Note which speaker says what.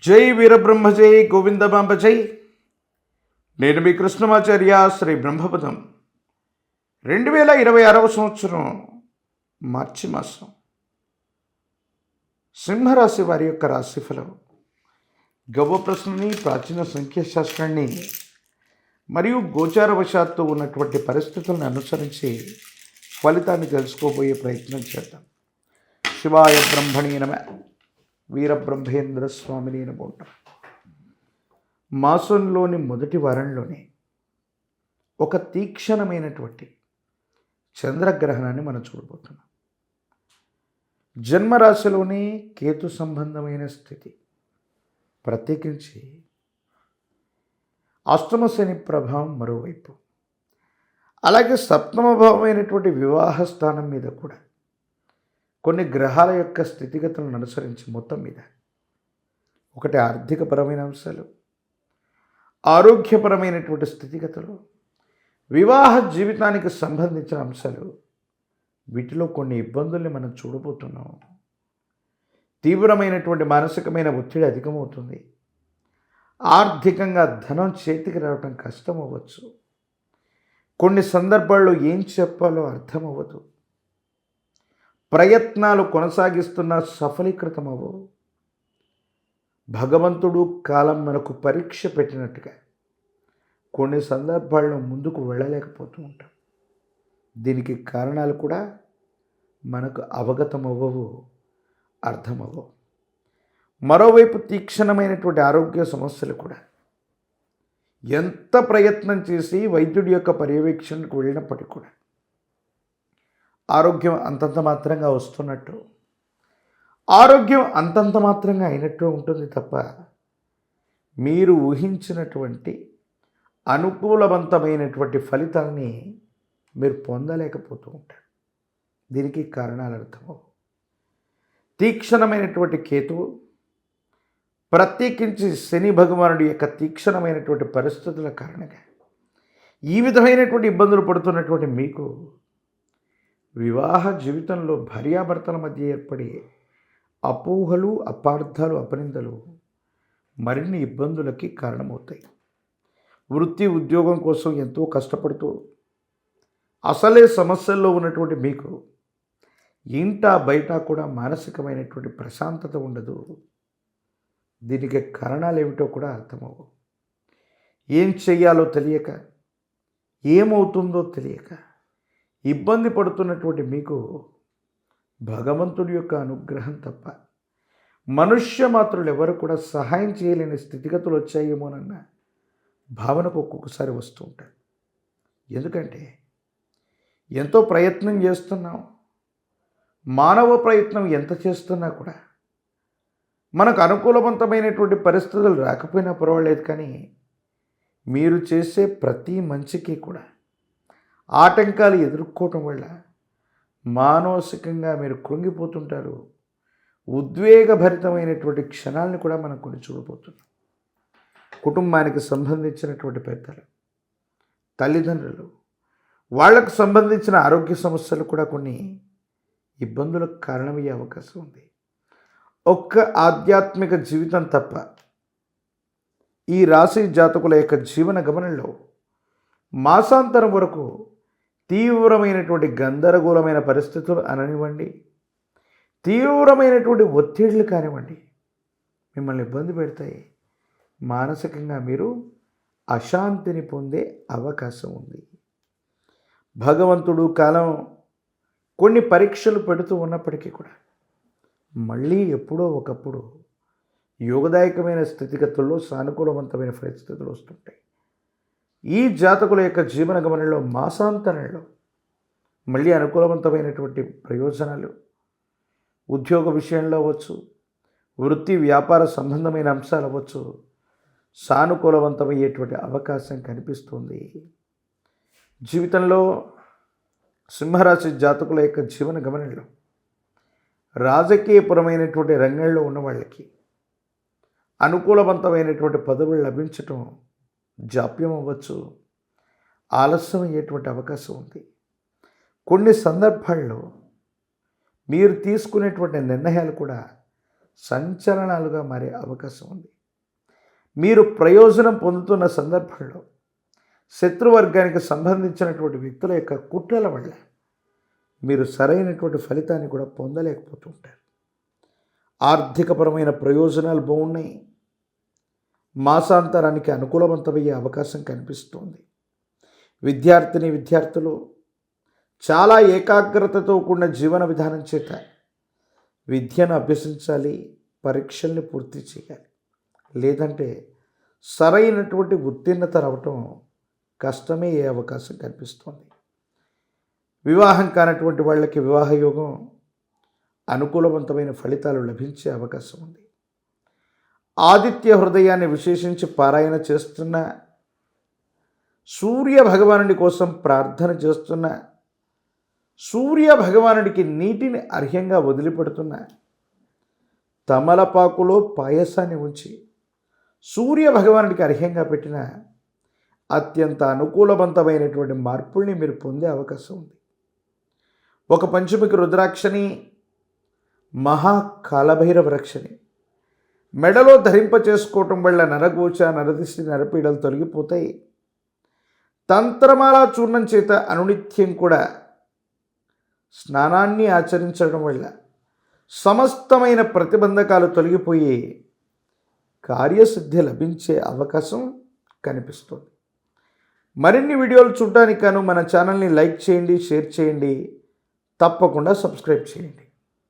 Speaker 1: జై వీరబ్రహ్మ జై గోవిందమాంబ జై. నేను మీ కృష్ణమాచార్య శ్రీ బ్రహ్మపదం. 2026 సంవత్సరం మార్చి మాసం సింహరాశి వారి యొక్క రాశిఫలం గవ్వ ప్రశ్నని, ప్రాచీన సంఖ్యాశాస్త్రాన్ని మరియు గోచారవశాత్తు ఉన్నటువంటి పరిస్థితులను అనుసరించి ఫలితాన్ని తెలుసుకోబోయే ప్రయత్నం చేద్దాం. శివాయ బ్రహ్మణే నమః. వీరబ్రహ్మేంద్ర స్వామిని నమః. మాసంలోని మొదటి వారంలోనే ఒక తీక్షణమైనటువంటి చంద్రగ్రహణాన్ని మనం చూడబోతున్నాం. జన్మరాశిలోని కేతు సంబంధమైన స్థితి, ప్రత్యేకించి అష్టమ శని ప్రభావం మరోవైపు, అలాగే సప్తమ భావమైనటువంటి వివాహ స్థానం మీద కూడా కొన్ని గ్రహాల యొక్క స్థితిగతులను అనుసరించి మొత్తం మీద ఒకటి ఆర్థికపరమైన అంశాలు, ఆరోగ్యపరమైనటువంటి స్థితిగతులు, వివాహ జీవితానికి సంబంధించిన అంశాలు, వీటిలో కొన్ని ఇబ్బందుల్ని మనం చూడబోతున్నాం. తీవ్రమైనటువంటి మానసికమైన ఒత్తిడి అధికమవుతుంది. ఆర్థికంగా ధనం చేతికి రావటం కష్టం అవ్వచ్చు. కొన్ని సందర్భాల్లో ఏం చెప్పాలో అర్థం అవ్వదు. ప్రయత్నాలు కొనసాగిస్తున్న సఫలీకృతం అవ్వవు. భగవంతుడు కాలం మనకు పరీక్ష పెట్టినట్టుగా కొన్ని సందర్భాల్లో ముందుకు వెళ్ళలేకపోతూ ఉంటాం. దీనికి కారణాలు కూడా మనకు అవగతం అవ్వవు, అర్థమవ్వవు. మరోవైపు తీక్షణమైనటువంటి ఆరోగ్య సమస్యలు కూడా ఎంత ప్రయత్నం చేసి వైద్యుడి యొక్క పర్యవేక్షణకు వెళ్ళినప్పటికీ కూడా ఆరోగ్యం అంతంత మాత్రంగా వస్తున్నట్టు, ఆరోగ్యం అంతంత మాత్రంగా అయినట్టు ఉంటుంది తప్ప మీరు ఊహించినటువంటి అనుకూలవంతమైనటువంటి ఫలితాన్ని మీరు పొందలేకపోతూ ఉంటారు. దీనికి కారణాలు అర్థమవు. తీక్షణమైనటువంటి కేతువు, ప్రత్యేకించి శని భగవానుడి యొక్క తీక్షణమైనటువంటి పరిస్థితుల కారణంగా ఈ విధమైనటువంటి ఇబ్బందులు పడుతున్నటువంటి మీకు వివాహ జీవితంలో భార్యాభర్తల మధ్య ఏర్పడే అపోహలు, అపార్థాలు, అపనిందలు మరిన్ని ఇబ్బందులకి కారణమవుతాయి. వృత్తి ఉద్యోగం కోసం ఎంతో కష్టపడుతూ అసలే సమస్యల్లో ఉన్నటువంటి మీకు ఇంట బయట కూడా మానసికమైనటువంటి ప్రశాంతత ఉండదు. దీనికి కారణాలు ఏమిటో కూడా అర్థమవు. ఏం చెయ్యాలో తెలియక, ఏమవుతుందో తెలియక ఇబ్బంది పడుతున్నటువంటి మీకు భగవంతుడి యొక్క అనుగ్రహం తప్ప మనుష్య మాత్రులు ఎవరు కూడా సహాయం చేయలేని స్థితిగతులు వచ్చాయేమోనన్న భావనకు ఒక్కొక్కసారి వస్తూ ఉంటారు. ఎందుకంటే ఎంతో ప్రయత్నం చేస్తున్నాం. మానవ ప్రయత్నం ఎంత చేస్తున్నా కూడా మనకు అనుకూలవంతమైనటువంటి పరిస్థితులు రాకపోయినా పర్వాలేదు, కానీ మీరు చేసే ప్రతి మంచికి కూడా ఆటంకాలు ఎదుర్కోవటం వల్ల మానసికంగా మీరు కృంగిపోతుంటారు. ఉద్వేగభరితమైనటువంటి క్షణాలను కూడా మనం కొన్ని చూడబోతున్నాం. కుటుంబానికి సంబంధించినటువంటి పెద్దలు, తల్లిదండ్రులు, వాళ్లకు సంబంధించిన ఆరోగ్య సమస్యలు కూడా కొన్ని ఇబ్బందులకు కారణమయ్యే అవకాశం ఉంది. ఒక్క ఆధ్యాత్మిక జీవితం తప్ప ఈ రాశి జాతకుల యొక్క జీవన గమనంలో మాసాంతరం వరకు తీవ్రమైనటువంటి గందరగోళమైన పరిస్థితులు అననివ్వండి, తీవ్రమైనటువంటి ఒత్తిడులు కానివ్వండి, మిమ్మల్ని ఇబ్బంది పెడతాయి. మానసికంగా మీరు అశాంతిని పొందే అవకాశం ఉంది. భగవంతుడు కాలం కొన్ని పరీక్షలు పెడుతూ ఉన్నప్పటికీ కూడా మళ్ళీ ఎప్పుడో ఒకప్పుడు యోగదాయకమైన స్థితిగతుల్లో సానుకూలవంతమైన పరిస్థితులు వస్తుంటాయి. ఈ జాతకుల యొక్క జీవన గమనంలో మాసాంతరంలో మళ్ళీ అనుకూలవంతమైనటువంటి ప్రయోజనాలు, ఉద్యోగ విషయంలో అవ్వచ్చు, వృత్తి వ్యాపార సంబంధమైన అంశాలు అవ్వచ్చు, సానుకూలవంతమయ్యేటువంటి అవకాశం కనిపిస్తుంది. జీవితంలో సింహరాశి జాతకుల యొక్క జీవన గమనంలో రాజకీయపరమైనటువంటి రంగంలో ఉన్న వాళ్ళకి అనుకూలవంతమైనటువంటి పదవులు లభించటం జాప్యం అవ్వచ్చు, ఆలస్యం అయ్యేటువంటి అవకాశం ఉంది. కొన్ని సందర్భాల్లో మీరు తీసుకునేటువంటి నిర్ణయాలు కూడా సంచలనాలుగా మారే అవకాశం ఉంది. మీరు ప్రయోజనం పొందుతున్న సందర్భంలో శత్రువర్గానికి సంబంధించినటువంటి వ్యక్తుల యొక్క కుట్రల వల్ల మీరు సరైనటువంటి ఫలితాన్ని కూడా పొందలేకపోతుంటారు. ఆర్థికపరమైన ప్రయోజనాలు బాగున్నాయి. మాసాంతరానికి అనుకూలవంతమయ్యే అవకాశం కనిపిస్తోంది. విద్యార్థులు చాలా ఏకాగ్రతతో కూడిన జీవన విధానం చేత విద్యను అభ్యసించాలి, పరీక్షల్ని పూర్తి చేయాలి. లేదంటే సరైనటువంటి ఉత్తీర్ణత రావటం కష్టమే అయ్యే అవకాశం కనిపిస్తోంది. వివాహం కానటువంటి వాళ్ళకి వివాహ యోగం అనుకూలవంతమైన ఫలితాలు లభించే అవకాశం ఉంది. ఆదిత్య హృదయాన్ని విశేషించి పారాయణ చేస్తున్న, సూర్య భగవానుడి కోసం ప్రార్థన చేస్తున్న, సూర్య భగవానుడికి నీటిని అర్ఘ్యంగా వదిలిపెడుతున్న, తమలపాకులో పాయసాన్ని ఉంచి సూర్య భగవానుడికి అర్ఘ్యంగా పెట్టిన అత్యంత అనుకూలవంతమైనటువంటి మార్పుల్ని మీరు పొందే అవకాశం ఉంది. ఒక పంచమికి రుద్రాక్షని, మహాకాలభైరవ రక్షని మెడలో ధరింప చేసుకోవటం వల్ల నరగోచ, నరదిష్టి, నరపీడలు తొలగిపోతాయి. తంత్రమాల చూర్ణం చేత అనునిత్యం కూడా స్నానాన్ని ఆచరించడం వల్ల సమస్తమైన ప్రతిబంధకాలు తొలగిపోయి కార్యసిద్ధి లభించే అవకాశం కనిపిస్తుంది. మరిన్ని వీడియోలు చూడడానికి గాను మన ఛానల్ని లైక్ చేయండి, షేర్ చేయండి, తప్పకుండా సబ్స్క్రైబ్ చేయండి.